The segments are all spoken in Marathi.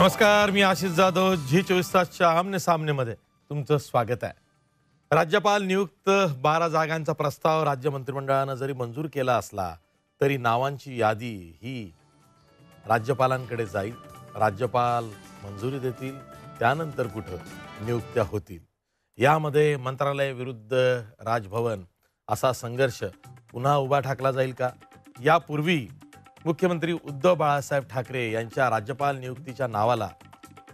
नमस्कार, मी आशिष जाधव. झी 24 तासच्या आमने सामनेमध्ये तुमचं स्वागत आहे. राज्यपाल नियुक्त 12 जागांचा प्रस्ताव राज्य मंत्रिमंडळानं जरी मंजूर केला असला तरी नावांची यादी ही राज्यपालांकडे जाईल. राज्यपाल मंजुरी देतील, त्यानंतर कुठं नियुक्त्या होतील. यामध्ये मंत्रालय विरुद्ध राजभवन असा संघर्ष पुन्हा उभा ठाकला जाईल का? यापूर्वी मुख्यमंत्री उद्धव बाळासाहेब ठाकरे यांच्या राज्यपाल नियुक्तीच्या नावाला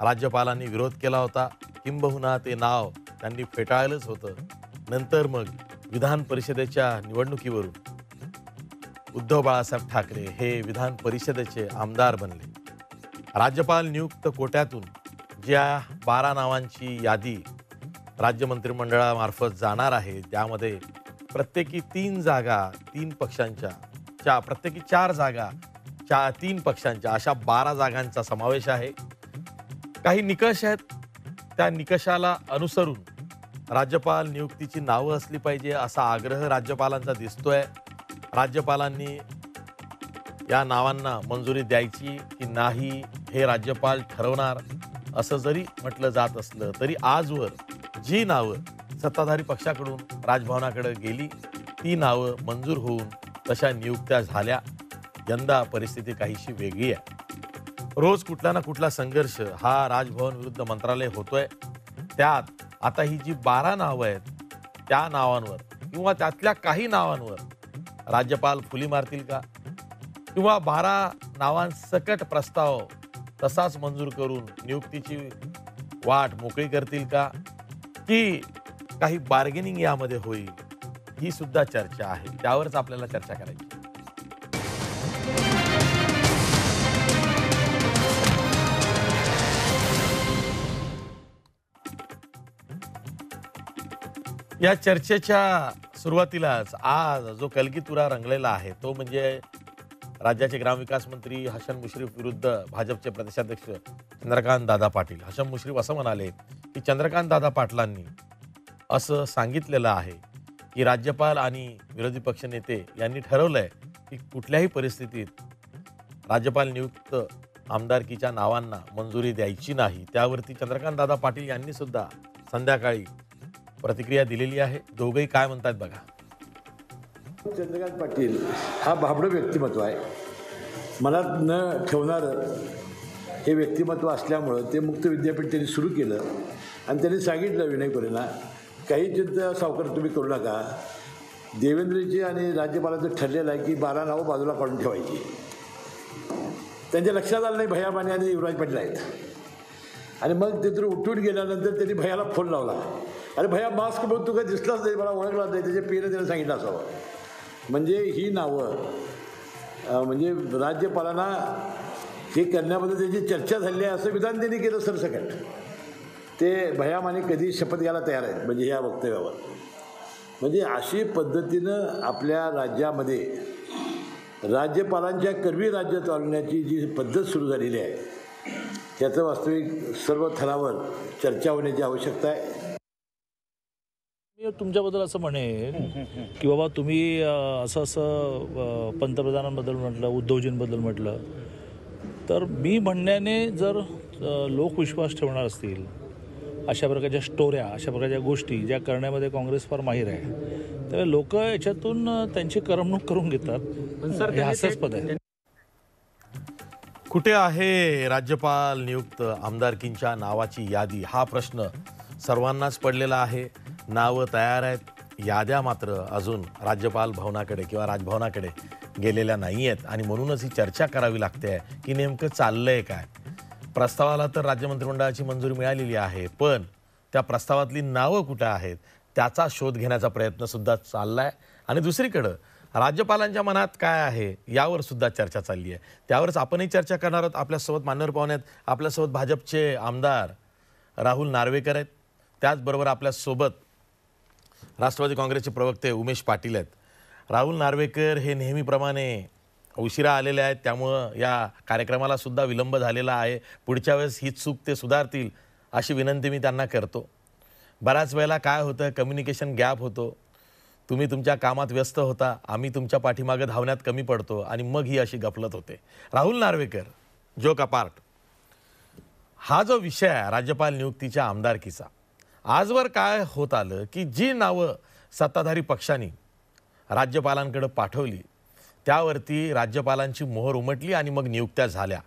राज्यपालांनी विरोध केला होता. किंबहुना ते नाव त्यांनी फेटाळलंच होतं. नंतर मग विधान परिषदेच्या निवडणुकीवरून उद्धव बाळासाहेब ठाकरे हे विधान परिषदेचे आमदार बनले. राज्यपाल नियुक्त कोट्यातून ज्या 12 नावांची यादी राज्य मंत्रिमंडळामार्फत जाणार आहे त्यामध्ये प्रत्येकी 3 जागा 3 पक्षांच्या, प्रत्येकी 4 जागा 3 पक्षांच्या, अशा 12 जागांचा समावेश आहे. काही निकष आहेत, त्या निकषाला अनुसरून राज्यपाल नियुक्तीची नावं असली पाहिजे असा आग्रह राज्यपालांचा दिसतोय. राज्यपालांनी या नावांना मंजुरी द्यायची की नाही हे राज्यपाल ठरवणार असं जरी म्हटलं जात असलं तरी आजवर जी नावं सत्ताधारी पक्षाकडून राजभवनाकडे गेली ती नावं मंजूर होऊन तशा नियुक्त्या झाल्या. यंदा परिस्थिती काहीशी वेगळी आहे. रोज कुठला ना कुठला संघर्ष हा राजभवन विरुद्ध मंत्रालय होतोय. त्यात आता ही जी 12 नावं आहेत त्या नावांवर किंवा त्यातल्या काही नावांवर राज्यपाल फुली मारतील का? किंवा 12 नावांसकट प्रस्ताव तसाच मंजूर करून नियुक्तीची वाट मोकळी करतील का? की काही बार्गेनिंग यामध्ये होईल? ही सुद्धा चर्चा आहे. त्यावरच आपल्याला चर्चा करायची. या चर्चेच्या सुरुवातीलाच आज जो कलगीतुरा रंगलेला आहे तो म्हणजे राज्याचे ग्रामविकास मंत्री हसन मुश्रीफ विरुद्ध भाजपचे प्रदेशाध्यक्ष चंद्रकांत दादा पाटील. हसन मुश्रीफ असं म्हणाले की चंद्रकांत दादा पाटलांनी असं सांगितलेलं आहे की राज्यपाल आणि विरोधी पक्षनेते यांनी ठरवलंय की कुठल्याही परिस्थितीत राज्यपाल नियुक्त आमदारकीच्या नावांना मंजुरी द्यायची नाही. त्यावरती चंद्रकांत दादा पाटील यांनी सुद्धा संध्याकाळी प्रतिक्रिया दिलेली आहे. दोघंही काय म्हणतात बघा. चंद्रकांत पाटील हा भाबडं व्यक्तिमत्व आहे. मनात न ठेवणारं हे व्यक्तिमत्व असल्यामुळं ते मुक्त विद्यापीठ त्यांनी सुरू केलं आणि त्यांनी सांगितलं विनय कोरेंना काही चिंता सावकार तुम्ही करू नका. देवेंद्रजी आणि राज्यपालाचं ठरलेलं आहे की 12 नावं बाजूला काढून ठेवायची. त्यांच्या लक्षात आलं नाही भैया माने आणि युवराज पाटील आहेत. आणि मग ते तर उठून गेल्यानंतर त्यांनी भैयाला फोन लावला. अरे भैया मास्क बघ, तू काय दिसलाच नाही, मला ओळखला नाही. त्याच्या पेनं त्याने सांगितलं असावं. म्हणजे ही नावं म्हणजे राज्यपालांना हे करण्याबद्दल त्याची चर्चा झाली आहे असं विधान त्यांनी केलं सरसकट. ते भैया माने कधी शपथ घ्यायला तयार आहेत म्हणजे ह्या वक्तव्यावर. म्हणजे अशी पद्धतीनं आपल्या राज्यामध्ये राज्यपालांच्या करवी राज्य चालवण्याची जी पद्धत सुरू झालेली आहे त्याचं वास्तविक सर्व थरावर चर्चा होण्याची आवश्यकता आहे. मी तुमच्याबद्दल असं म्हणेन की बाबा तुम्ही असं पंतप्रधानांबद्दल म्हटलं, उद्धवजींबद्दल म्हटलं तर मी म्हणण्याने जर लोक विश्वास ठेवणार असतील अशा प्रकारच्या स्टोऱ्या, अशा प्रकारच्या गोष्टी ज्या करण्यामध्ये काँग्रेस फार माहीर आहे, तर लोक याच्यातून त्यांची करमणूक करून घेतात. हे हास्यास्पद आहे. कुठे आहे राज्यपाल नियुक्त आमदारकींच्या नावाची यादी हा प्रश्न सर्वांनाच पडलेला आहे. नावं तयार आहेत, याद्या मात्र अजून राज्यपाल भवनाकडे किंवा राजभवनाकडे गेलेल्या नाही आहेत. आणि म्हणूनच ही चर्चा करावी लागते की नेमकं चाललंय काय. प्रस्तावाला तर राज्य मंत्रिमंडळाची मंजुरी मिळालेली आहे, पण त्या प्रस्तावातली नावं कुठं आहेत त्याचा शोध घेण्याचा प्रयत्नसुद्धा चालला आहे. आणि दुसरीकडं राज्यपालांच्या मनात काय आहे यावर सुद्धा चर्चा चालली आहे. त्यावरच आपणही चर्चा करणार आहोत. आपल्यासोबत मान्यवर पाहुणे आहेत. आपल्यासोबत भाजपचे आमदार राहुल नार्वेकर आहेत. त्याचबरोबर आपल्यासोबत राष्ट्रवादी काँग्रेसचे प्रवक्ते उमेश पाटील आहेत. राहुल नार्वेकर हे नेहमीप्रमाणे उशिरा आलेले आहेत, त्यामुळं या कार्यक्रमाला सुद्धा विलंब झालेला आहे. पुढच्या वेळेस ही चूक ते सुधारतील अशी विनंती मी त्यांना करतो. बऱ्याच वेळेला काय होतं, कम्युनिकेशन गॅप होतो. तुम्ही तुमच्या कामात व्यस्त होता, आम्ही तुमच्या पाठीमागे धावण्यात कमी पडतो आणि मग ही अशी गफलत होते. राहुल नार्वेकर, जोक अपार्ट, हा जो विषय आहे राज्यपाल नियुक्तीच्या आमदारकीचा, आजवर काय होत आलं की जी नावं सत्ताधारी पक्षांनी राज्यपालांकडे पाठवली त्यावरती राज्यपालांची मोहर उमटली आणि मग नियुक्त्या झाल्या.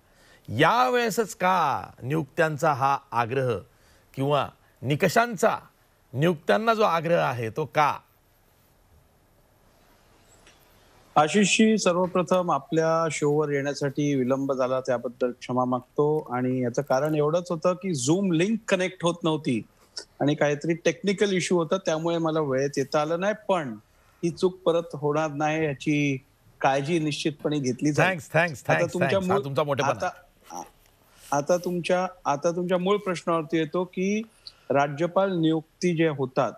यावेळेसच का नियुक्त्यांचा हा आग्रह किंवा निकषांचा नियुक्त्यांना जो आग्रह आहे तो का? आशिषजी, सर्वप्रथम आपल्या शोवर येण्यासाठी विलंब झाला त्याबद्दल क्षमा मागतो. आणि याचं कारण एवढंच होतं की झूम लिंक कनेक्ट होत नव्हती आणि काहीतरी टेक्निकल इश्यू होता, त्यामुळे मला वेळेत येता आलं नाही. पण ही चूक परत होणार नाही याची काळजी निश्चितपणे घेतली जाईल. आता तुमच्या मूळ प्रश्नावरती येतो की राज्यपाल नियुक्ती जे होतात,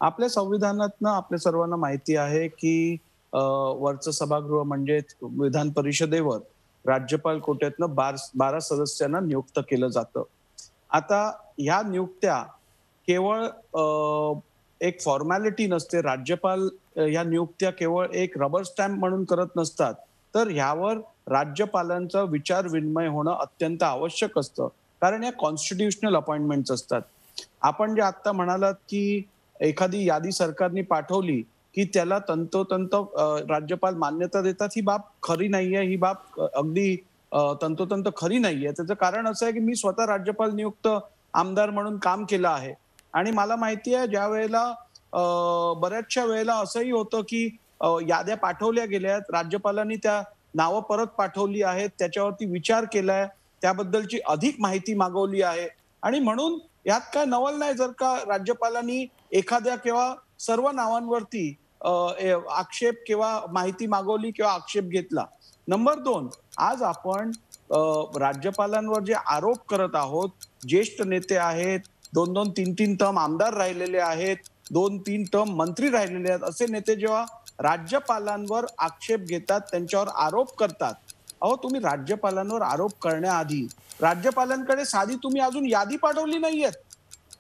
आपल्या संविधानातनं आपल्या सर्वांना माहिती आहे की वरचं सभागृह म्हणजे विधान परिषदेवर राज्यपाल कोट्यातनं 12 सदस्यांना नियुक्त केलं जातं. आता ह्या नियुक्त्या केवळ एक फॉर्मॅलिटी नसते. राज्यपाल ह्या नियुक्त्या केवळ एक रबर स्टॅम्प म्हणून करत नसतात, तर ह्यावर राज्यपालांचा विचार विनिमय होणं अत्यंत आवश्यक असतं, कारण या कॉन्स्टिट्युशनल अपॉइंटमेंट्स असतात. आपण जे आता म्हणालात की एखादी यादी सरकारने पाठवली की त्याला तंतोतंत राज्यपाल मान्यता देतात, ही बाब खरी नाहीये. ही बाब अगदी तंतोतंत खरी नाहीये. त्याचं कारण असं आहे की मी स्वतः राज्यपाल नियुक्त आमदार म्हणून काम केलं आहे आणि मला माहिती आहे ज्या वेळेला बऱ्याचशा वेळेला असंही होतं की याद्या पाठवल्या गेल्यात, राज्यपालांनी त्या नावं परत पाठवली आहेत, त्याच्यावरती विचार केलाय, त्याबद्दलची अधिक माहिती मागवली आहे आणि म्हणून यात काय नवल नाही जर का राज्यपालांनी एखाद्या किंवा सर्व नावांवरती आक्षेप किंवा माहिती मागवली किंवा आक्षेप घेतला. नंबर 2, आज आपण राज्यपालांवर जे आरोप करत आहोत, ज्येष्ठ नेते आहेत, 2-2, 3-3 टर्म आमदार राहिलेले आहेत, 2-3 टर्म मंत्री राहिलेले आहेत, असे नेते जेव्हा राज्यपालांवर आक्षेप घेतात, त्यांच्यावर आरोप करतात, अहो तुम्ही राज्यपालांवर आरोप करण्याआधी राज्यपालांकडे साधी तुम्ही अजून यादी पाठवली नाहीये,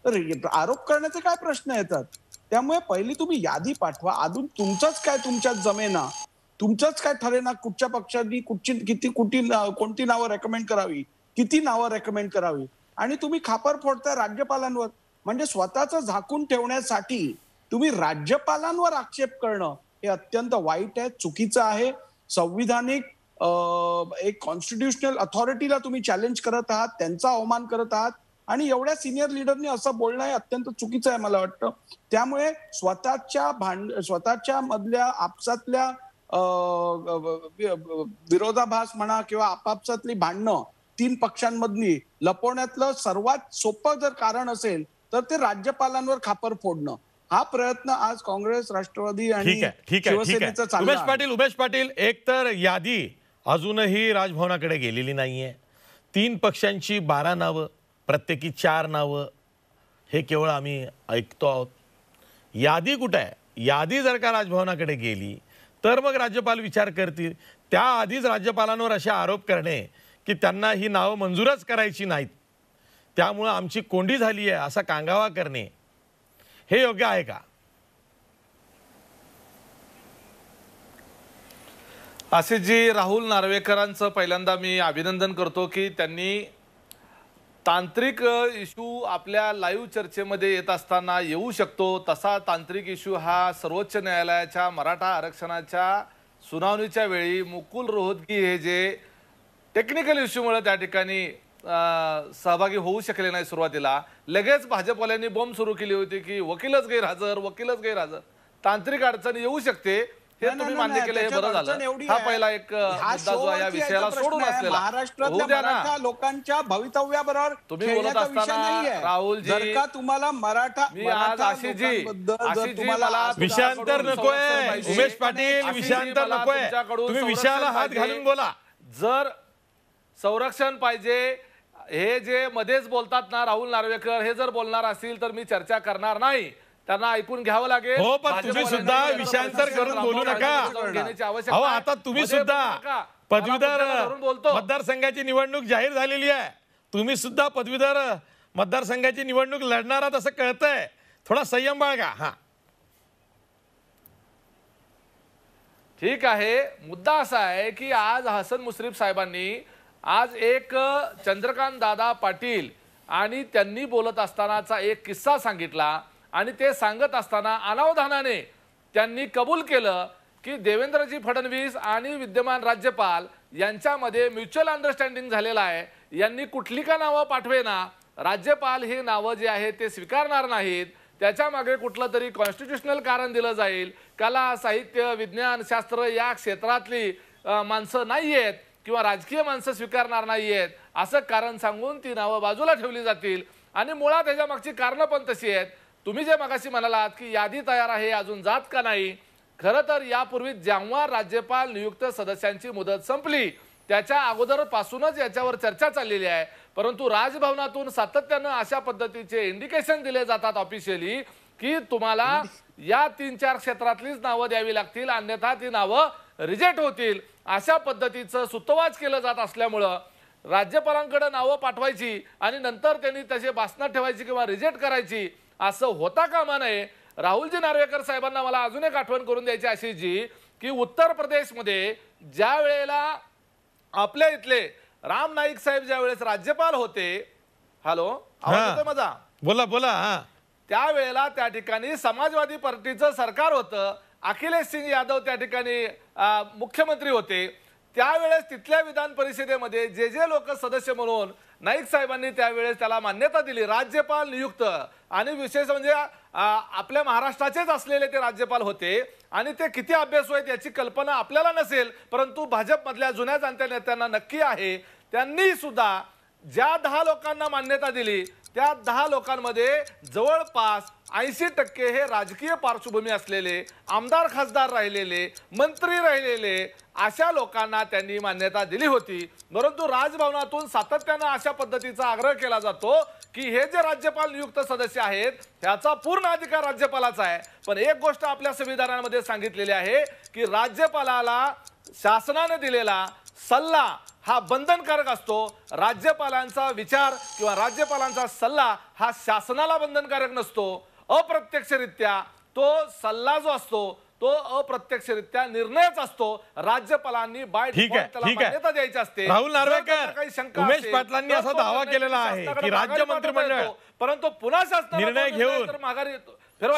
तर आरोप करण्याचे काय प्रश्न येतात? त्यामुळे पहिली तुम्ही यादी पाठवा. अजून तुमचंच काय तुमच्यात जमेना, तुमचंच काय ठरेना कुठच्या पक्षांनी कोणती नावं रेकमेंड करावी, किती नावं रेकमेंड करावी, आणि तुम्ही खापर फोडताय राज्यपालांवर. म्हणजे स्वतःच झाकून ठेवण्यासाठी तुम्ही राज्यपालांवर आक्षेप करणं हे अत्यंत वाईट आहे, चुकीचं आहे. संविधानिक एक कॉन्स्टिट्युशनल अथॉरिटीला तुम्ही चॅलेंज करत आहात, त्यांचा अवमान करत आहात आणि एवढ्या सिनियर लीडरनी असं बोलणं हे अत्यंत चुकीचं आहे मला वाटतं. त्यामुळे स्वतःच्या मधल्या आपसातल्या विरोधाभास म्हणा किंवा आपापसातली भांडणं 3 पक्षांमधली लपवण्यातलं सर्वात सोपं जर कारण असेल तर ते राज्यपालांवर खापर फोडणं. हा प्रयत्न आज काँग्रेस, राष्ट्रवादी आणि शिवसेनेचा चालला आहे. उमेश पाटील, एक तर यादी अजूनही राजभवनाकडे गेलेली नाहीये. 3 पक्षांची 12 नावं, प्रत्येकी 4 नावं, हे केवळ आम्ही ऐकतो आहोत. यादी कुठे आहे? यादी जर का राजभवनाकडे गेली तर मग राज्यपाल विचार करतील. त्याआधीच राज्यपालांवर असे आरोप करणे की त्यांना ही नावं मंजूरच करायची नाहीत, त्यामुळं आमची कोंडी झाली आहे असा कांगावा करणे हे योग्य आहे का? आशिषजी, राहुल नार्वेकरांचं पहिल्यांदा मी अभिनंदन करतो की त्यांनी तांत्रिक इश्यू आपल्या लाईव्ह चर्चेमध्ये येत असताना येऊ शकतो तसा तांत्रिक इश्यू हा सर्वोच्च न्यायालयाच्या मराठा आरक्षणाच्या सुनावणीच्या वेळी मुकुल रोहतगी हे जे टेक्निकल इश्यूमुळे त्या ठिकाणी सहभागी होऊ शकले नाही, सुरुवातीला लगेच भाजपवाल्यांनी बॉम्ब सुरू केली होती की वकीलच गैरहजर. तांत्रिक अडचण येऊ शकते हे तुम्ही मान्य केलं, हे बरं झालं. हा पहिला एक मुद्दा जो या विषयाला सोडून असलेला महाराष्ट्रातल्या लोकांच्या भवितव्याबरोबर तुम्ही बोलत असताना राहुलजी, जर का तुम्हाला मराठा मी आज आशिषजी मला विषयांतर नकोय. उमेश पाटील, विषयांतर नकोय, तुम्ही विषयाला हात घालून बोला. जर संरक्षण पाहिजे हे जे मध्येच बोलतात ना राहुल नार्वेकर, हे जर बोलणार असतील तर मी चर्चा करणार नाही, त्यांना ऐकून घ्यावं लागेल. हो, पण तुम्ही सुद्धा विषयांतर करून बोलू नका. अहो, आता तुम्ही सुद्धा पदवीधर मतदारसंघाची निवडणूक जाहीर झालेली आहे. तुम्ही सुद्धा पदवीधर मतदारसंघाची निवडणूक लढणार आहात असं कळतंय. थोडा संयम बाळगा. हा, ठीक आहे. मुद्दा असा आहे की आज हसन मुश्रीफ साहेबांनी आज एक चंद्रकांत दादा पाटील आणि त्यांनी बोलत असतानाचा एक किस्सा सांगितला आणि ते सांगत असताना अनावधानाने त्यांनी कबूल केलं की देवेंद्रजी फडणवीस आणि विद्यमान राज्यपाल यांच्यामध्ये म्युच्युअल अंडरस्टँडिंग झालेला आहे. यांनी कुठली का नावं पाठवेना, राज्यपाल हे नावं जे आहे ते स्वीकारणार नाहीत, त्याच्या मागे कुठलं तरी कॉन्स्टिट्यूशनल कारण दिलं जाईल, कला साहित्य विज्ञान शास्त्र या क्षेत्रातली माणसं नाही आहेत किंवा राजकीय माणसं स्वीकारणार नाही आहेत असं कारण सांगून ती नावं बाजूला ठेवली जातील. आणि मुळात ह्याच्या मागची कारणं पण तशी आहेत. तुम्ही जे मगाशी म्हणालात की यादी तयार आहे, अजून जात का नाही, खरं तर यापूर्वी जेव्हा राज्यपाल नियुक्त सदस्यांची मुदत संपली त्याच्या अगोदरपासूनच याच्यावर चर्चा चाललेली आहे. परंतु राजभवनातून सातत्यानं अशा पद्धतीचे इंडिकेशन दिले जातात ऑफिशियली की तुम्हाला या 3-4 क्षेत्रातलीच नावं द्यावी लागतील, अन्यथा ती नावं रिजेक्ट होतील. अशा पद्धतीचं सुतोवाच केलं जात असल्यामुळं राज्यपालांकडे नावं पाठवायची आणि नंतर त्यांनी तसे बासनात ठेवायची किंवा रिजेक्ट करायची असं होता कामा नये. राहुलजी नार्वेकर साहेबांना मला अजून एक आठवण करून द्यायची अशी जी की उत्तर प्रदेशमध्ये ज्या वेळेला आपल्या इथले राम नाईक साहेब ज्या वेळेस राज्यपाल होते, हॅलो आवाज येतोय माझा? बोला बोला. त्यावेळेला त्या ठिकाणी समाजवादी पार्टीचं सरकार होतं, अखिलेश सिंग यादव त्या ठिकाणी मुख्यमंत्री होते. त्यावेळेस तिथल्या विधान परिषदेमध्ये जे जे लोक सदस्य म्हणून नाईक साहेबांनी त्यावेळेस त्याला मान्यता दिली, राज्यपाल नियुक्त, आणि विशेष म्हणजे आपल्या महाराष्ट्राचेच असलेले ते राज्यपाल होते. आणि ते किती अभ्यासू आहेत याची कल्पना आपल्याला नसेल, परंतु भाजपमधल्या जुन्या जाणत्या नेत्यांना नक्की आहे. त्यांनी सुद्धा ज्या 10 लोकांना मान्यता दिली त्या 10 लोकांमध्ये जवळपास 80% हे राजकीय पार्श्वभूमी असलेले, आमदार खासदार राहिलेले, मंत्री राहिलेले अशा लोकांना त्यांनी मान्यता दिली होती. परंतु राजभवनातून सातत्यानं अशा पद्धतीचा आग्रह केला जातो की हे जे राज्यपाल नियुक्त सदस्य आहेत त्याचा पूर्ण अधिकार राज्यपालाचा आहे. पण एक गोष्ट आपल्या संविधानामध्ये सांगितलेली आहे की राज्यपालाला शासनाने दिलेला सल्ला हा बंधनकारक असतो. राज्यपालांचा विचार किंवा राज्यपालांचा सल्ला हा शासनाला बंधनकारक नसतो. अप्रत्यक्षरित्या तो सल्ला जो असतो तो अप्रत्यक्षरित्या निर्णयच असतो. राज्यपालांनी बाय डिफॉल्ट त्याला मान्यता द्यायची असते. राहुल नार्वेकर, उमेश पाटलांनी असा दावा केलेला आहे की राज्य मंत्रिमंडळ परंतु पुन्हा निर्णय घेऊन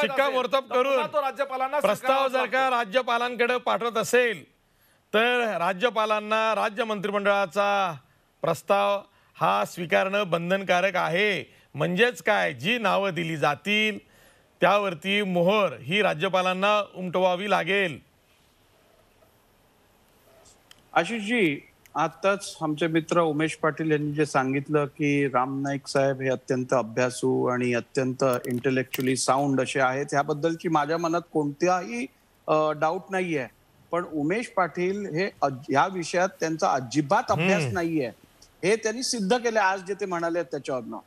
शिक्कामोर्तब करून तो राज्यपालांना प्रस्ताव जर का राज्यपालांकडे पाठवत असेल तर राज्यपालांना राज्य मंत्रिमंडळाचा प्रस्ताव हा स्वीकारणं बंधनकारक आहे. म्हणजेच काय, जी नावं दिली जातील त्यावरती मोहर ही राज्यपालांना उमटवावी लागेल. आशिषजी, आताच आमचे मित्र उमेश पाटील यांनी जे सांगितलं की राम नाईक साहेब हे अत्यंत अभ्यासू आणि अत्यंत इंटेलेक्च्युअली साऊंड असे आहेत, ह्याबद्दलची माझ्या मनात कोणताही डाऊट नाहीये. पण उमेश पाटील हे या विषयात त्यांचा अजिबात अभ्यास नाहीये हे त्यांनी सिद्ध केले आज जे ते म्हणाले त्याच्यावरनं.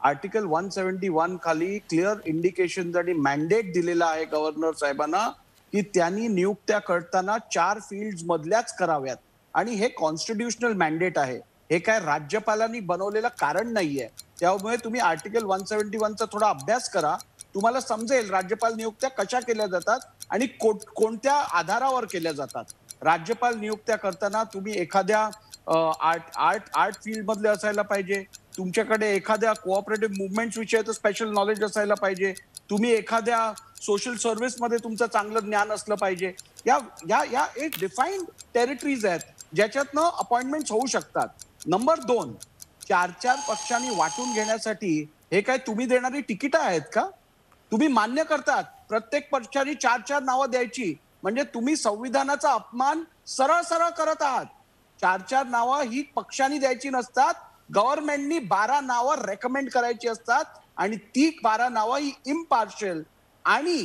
आर्टिकल 171 खाली क्लिअर इंडिकेशन आणि मॅन्डेट दिलेला आहे गव्हर्नर साहेबांना की त्यांनी नियुक्त्या करताना 4 फील्ड मधल्याच कराव्यात आणि हे कॉन्स्टिट्यूशनल मॅन्डेट आहे. हे काय राज्यपालांनी बनवलेलं कारण नाहीये. त्यामुळे तुम्ही आर्टिकल 171चा थोडा अभ्यास करा, तुम्हाला समजेल राज्यपाल नियुक्त्या कशा केल्या जातात आणि कोणत्या आधारावर केल्या जातात. राज्यपाल नियुक्त्या करताना तुम्ही एखाद्या आर्ट फील्ड मधले असायला पाहिजे, तुमच्याकडे एखाद्या कोऑपरेटिव्ह मुवमेंट विषयाचं स्पेशल नॉलेज असायला पाहिजे, तुम्ही एखाद्या सोशल सर्व्हिस मध्ये तुमचं चांगलं ज्ञान असलं पाहिजे. या एक डिफाईन्ड टेरिटरीज आहेत ज्याच्यातनं अपॉइंटमेंट होऊ शकतात. नंबर 2, 4-4 पक्षांनी वाटून घेण्यासाठी हे काय तुम्ही देणारी तिकीट आहेत का? तुम्ही मान्य करतात प्रत्येक पक्षाने 4-4 नावं द्यायची, म्हणजे तुम्ही संविधानाचा अपमान सरळ सरळ करत आहात. 4-4 नावं ही पक्षांनी द्यायची नसतात, गव्हर्नमेंटनी 12 नावं रेकमेंड करायची असतात आणि ती 12 नावं ही इम्पार्शियल आणि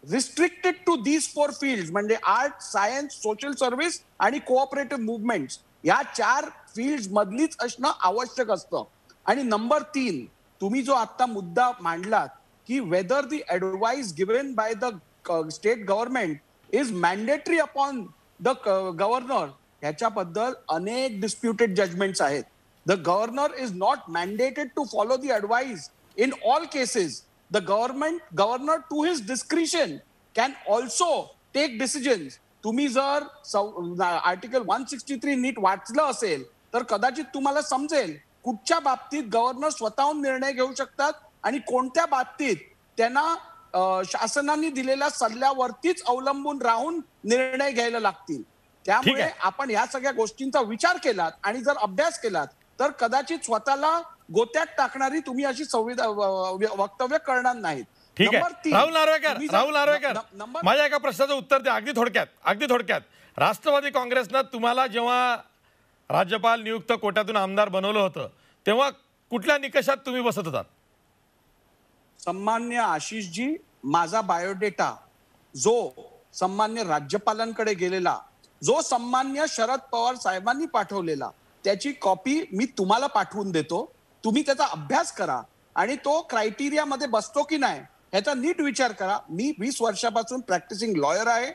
रिस्ट्रिक्टेड टू दीज 4 फील्ड म्हणजे आर्ट, सायन्स, सोशल सर्व्हिस आणि कोऑपरेटिव्ह मुवमेंट्स या 4 फील्ड मधलीच असणं आवश्यक असतं. आणि नंबर 3, तुम्ही जो आता मुद्दा मांडलात की whether the advice given by the state government is mandatory upon the governor, ह्याच्याबद्दल अनेक डिस्प्युटेड जजमेंट्स आहेत. The governor is not mandated to follow the advice in all cases. The governor to his discretion can also take decisions. तुम्ही जर आर्टिकल 163 नीट वाचलं असेल तर कदाचित तुम्हाला समजेल कुठच्या बाबतीत गव्हर्नर स्वतःहून निर्णय घेऊ शकतात आणि कोणत्या बाबतीत त्यांना शासनाने दिलेल्या सल्ल्यावरतीच अवलंबून राहून निर्णय घ्यायला लागतील. त्यामुळे आपण या सगळ्या गोष्टींचा विचार केलात आणि जर अभ्यास केलात तर कदाचित स्वतःला गोत्यात टाकणारी तुम्ही अशी वक्तव्य करणार नाहीत. ठीक आहे. राहुल नार्वेकर, माझ्या एका प्रश्नाचं उत्तर द्या अगदी थोडक्यात. राष्ट्रवादी काँग्रेसनं तुम्हाला जेव्हा राज्यपाल नियुक्त कोट्यातून आमदार बनवलं होतं तेव्हा कुठल्या निकषात तुम्ही बसत होतात? सन्मान्य आशिषजी, माझा बायोडेटा जो सन्मान्य राज्यपालांकडे गेलेला, जो सन्मान्य शरद पवार साहेबांनी पाठवलेला, त्याची कॉपी मी तुम्हाला पाठवून देतो. तुम्ही त्याचा अभ्यास करा आणि तो क्रायटेरियामध्ये बसतो की नाही ह्याचा नीट विचार करा. मी 20 वर्षापासून प्रॅक्टिसिंग लॉयर आहे.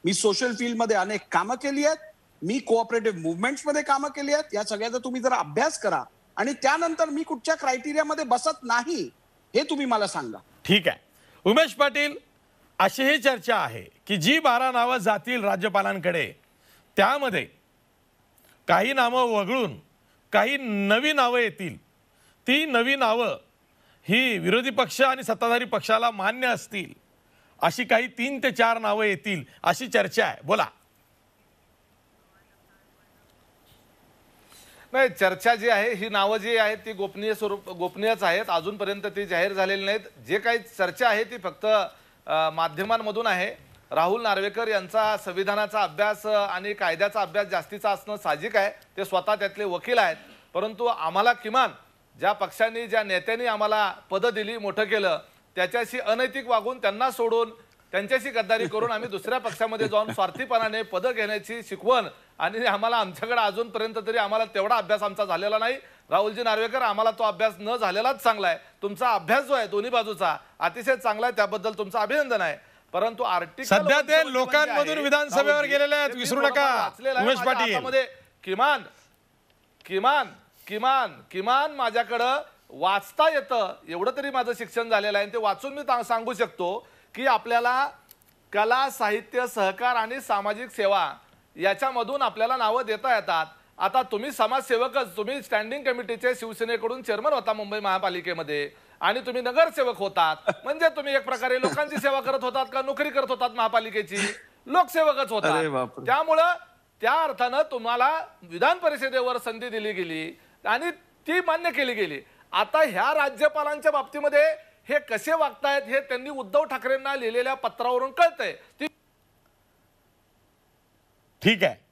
मी सोशल फील्डमध्ये अनेक कामं केली आहेत. मी कोऑपरेटिव्ह मुवमेंट्समध्ये कामं केली आहेत. या सगळ्याचा तुम्ही जरा अभ्यास करा आणि त्यानंतर मी कुठच्या क्रायटेरियामध्ये बसत नाही हे तुम्ही मला सांगा. ठीक आहे. उमेश पाटील, अशी ही चर्चा आहे की जी 12 नावं जातील राज्यपालांकडे त्यामध्ये काही नावं वगळून काही नवी नावं येतील. ती नवी नावं ही विरोधी पक्ष आणि सत्ताधारी पक्षाला मान्य असतील अशी काही 3 ते 4 नावं येतील अशी चर्चा आहे. बोला. नाही, चर्चा जी आहे ही नावं जी आहेत ती गोपनीयच आहेत. अजूनपर्यंत ती जाहीर झालेली नाहीत. जे काही चर्चा आहे ती फक्त माध्यमांमधून आहे. राहुल नार्वेकर यांचा संविधानाचा अभ्यास आणि कायद्याचा अभ्यास जास्तीचा असणं साहजिक आहे. ते स्वतः त्यातले वकील आहेत. परंतु आम्हाला किमान ज्या पक्षांनी ज्या नेत्यांनी आम्हाला पदं दिली, मोठं केलं, त्याच्याशी अनैतिक वागून त्यांना सोडून त्यांच्याशी गद्दारी करून आम्ही दुसऱ्या पक्षामध्ये जाऊन स्वार्थीपणाने पदं घेण्याची शिकवण आणि आम्हाला आमच्याकडे अजूनपर्यंत तरी आम्हाला तेवढा अभ्यास आमचा झालेला नाही. राहुलजी नार्वेकर, आम्हाला तो अभ्यास न झालेलाच चांगला आहे. तुमचा अभ्यास जो आहे दोन्ही बाजूचा अतिशय चांगला आहे, त्याबद्दल तुमचं अभिनंदन आहे. परंतु आर्टिकल सध्या ते लोकांमधून विधानसभेवर गेलेले आहेत, विसरू नका उमेश पाटील. किमान किमान किमान किमान माझ्याकडं वाचता येतं एवढं तरी माझं शिक्षण झालेलं आहे. ते वाचून मी सांगू शकतो की आपल्याला कला, साहित्य, सहकार आणि सामाजिक सेवा याच्यामधून आपल्याला नावं देता येतात. आता तुम्ही समाजसेवकच, तुम्ही स्टँडिंग कमिटीचे शिवसेनेकडून चेअरमन होता मुंबई महापालिकेमध्ये आणि तुम्ही नगरसेवक होतात. म्हणजे तुम्ही एक प्रकारे लोकांची सेवा करत होतात का नोकरी करत होतात महापालिकेची? लोकसेवकच होतात. त्यामुळं त्या अर्थानं तुम्हाला विधान परिषदेवर संधी दिली गेली आणि ती मान्य केली गेली. आता ह्या राज्यपालांच्या बाबतीमध्ये हे कसे वागतायत हे त्यांनी उद्धव ठाकरेंना लिहिलेल्या पत्रावरून कळतंय. ठीक आहे.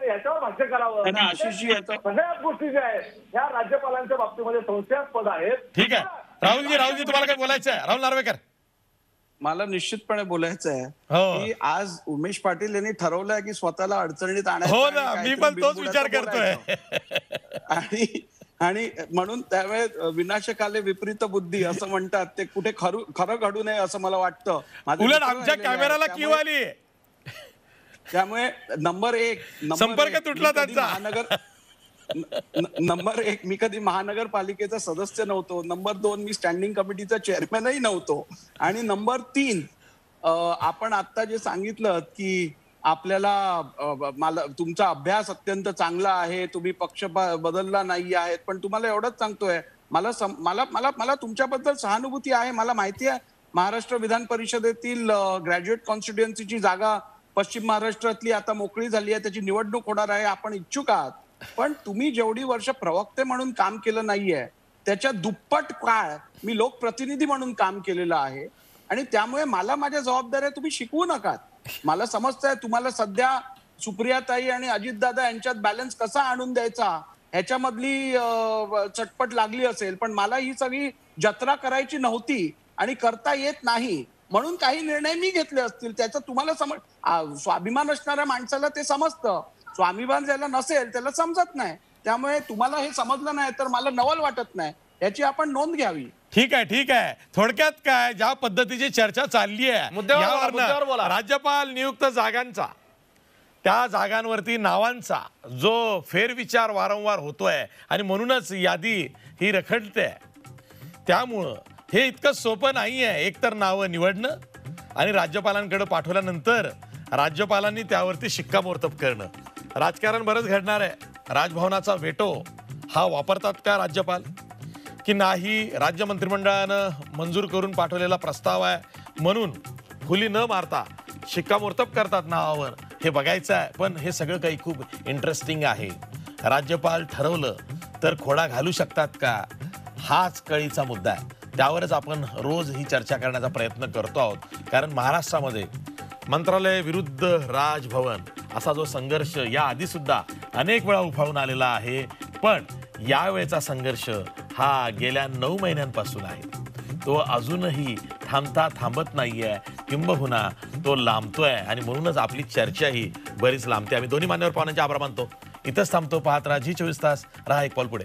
याच्यावर भाष्य करावं. सगळ्याच गोष्टी ज्या आहेत ह्या राज्यपालांच्या बाबतीमध्ये संशयास्पद आहेत. ठीक आहे. राहुलजी तुम्हाला काय बोलायचं आहे? राहुल नार्वेकर, मला निश्चितपणे बोलायचं आहे की आज उमेश पाटील यांनी ठरवलंय की स्वतःला अडचणीत आणायचं. हो ना, मी पण तोच विचार करतोय. आणि म्हणून त्यावेळेस विनाशकाले विपरीत बुद्धी असं म्हणतात, ते कुठे खरं घडू नये असं मला वाटतं. उलट आमच्या कॅमेराला क्यू आली. त्यामुळे नंबर एक संपर्क तुटला त्यांचा. नंबर 1 मी कधी महानगरपालिकेचा सदस्य नव्हतो. नंबर 2 मी स्टँडिंग कमिटीचा चेअरमॅनही नव्हतो. आणि नंबर 3 आपण आता जे सांगितलं की आपल्याला मला तुमचा अभ्यास अत्यंत चांगला आहे, तुम्ही पक्ष बदलला नाही आहेत, पण तुम्हाला एवढंच सांगतोय मला मला मला मला तुमच्याबद्दल सहानुभूती आहे. मला माहिती आहे महाराष्ट्र विधान परिषदेतील ग्रॅज्युएट कॉन्स्टिट्युएन्सीची जागा पश्चिम महाराष्ट्रातली आता मोकळी झाली आहे, त्याची निवडणूक होणार आहे. आपण इच्छुक आहात, पण तुम्ही जेवढी वर्ष प्रवक्ते म्हणून काम केलं नाहीये त्याच्या दुप्पट काळ मी लोकप्रतिनिधी म्हणून काम केलेलं आहे. आणि त्यामुळे मला माझ्या जबाबदाऱ्या तुम्ही शिकवू नका. मला समजतंय तुम्हाला सध्या सुप्रियाताई आणि अजितदादा यांच्यात बॅलन्स कसा आणून द्यायचा ह्याच्यामधली चटपट लागली असेल, पण मला ही सगळी जत्रा करायची नव्हती आणि करता येत नाही म्हणून काही निर्णय मी घेतले असतील. त्याचं तुम्हाला स्वाभिमान असणाऱ्या माणसाला ते समजतं. स्वाभिमान ज्याला नसेल त्याला समजत नाही. त्यामुळे तुम्हाला हे समजलं नाही तर मला नवल वाटत नाही, याची आपण नोंद घ्यावी. ठीक आहे. थोडक्यात काय, ज्या पद्धतीची चर्चा चालली आहे मुद्द्यावर बोला. राज्यपाल नियुक्त जागांचा, त्या जागांवरती नावांचा जो फेरविचार वारंवार होतोय आणि म्हणूनच यादी ही रखडते, त्यामुळं हे इतकं सोपं नाही आहे. एकतर नावं निवडणं आणि राज्यपालांकडे पाठवल्यानंतर राज्यपालांनी त्यावरती शिक्कामोर्तब करणं. राजकारण बरंच घडणार आहे. राजभवनाचा वेटो हा वापरतात का राज्यपाल की नाही? राज्य मंत्रिमंडळानं मंजूर करून पाठवलेला प्रस्ताव आहे म्हणून फुली न मारता शिक्कामोर्तब करतात नावावर, हे बघायचं आहे. पण हे सगळं काही खूप इंटरेस्टिंग आहे. राज्यपाल ठरवलं तर खोडा घालू शकतात का, हाच कळीचा मुद्दा आहे. त्यावरच आपण रोज ही चर्चा करण्याचा प्रयत्न करतो आहोत. कारण महाराष्ट्रामध्ये मंत्रालय विरुद्ध राजभवन असा जो संघर्ष या आधी सुद्धा अनेक वेळा उफाळून आलेला आहे, पण यावेळेचा संघर्ष हा गेल्या 9 महिन्यांपासून आहे. तो अजूनही थांबत नाहीये, किंबहुना तो लांबतोय आणि म्हणूनच आपली चर्चाही बरीच लांबते. आम्ही दोन्ही मान्यवर पाहुण्यांचे आभार मानतो. इथंच थांबतो. पाहत राहा झी 24 तास. राहा एक पाऊल पुढे.